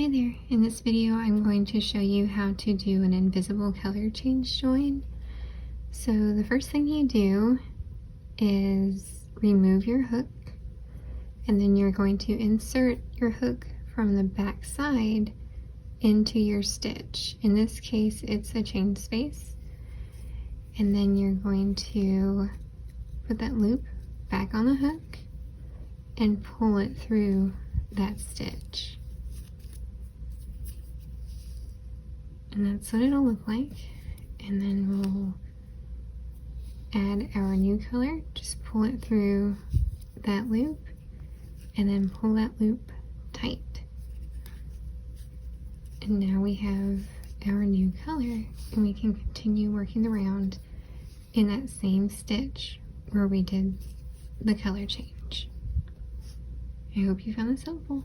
Hi there, in this video I'm going to show you how to do an invisible color change join. So the first thing you do is remove your hook, and then you're going to insert your hook from the back side into your stitch. In this case it's a chain space, and then you're going to put that loop back on the hook and pull it through that stitch. And that's what it'll look like. And then we'll add our new color. Just pull it through that loop and then pull that loop tight. And now we have our new color, and we can continue working around in that same stitch where we did the color change. I hope you found this helpful.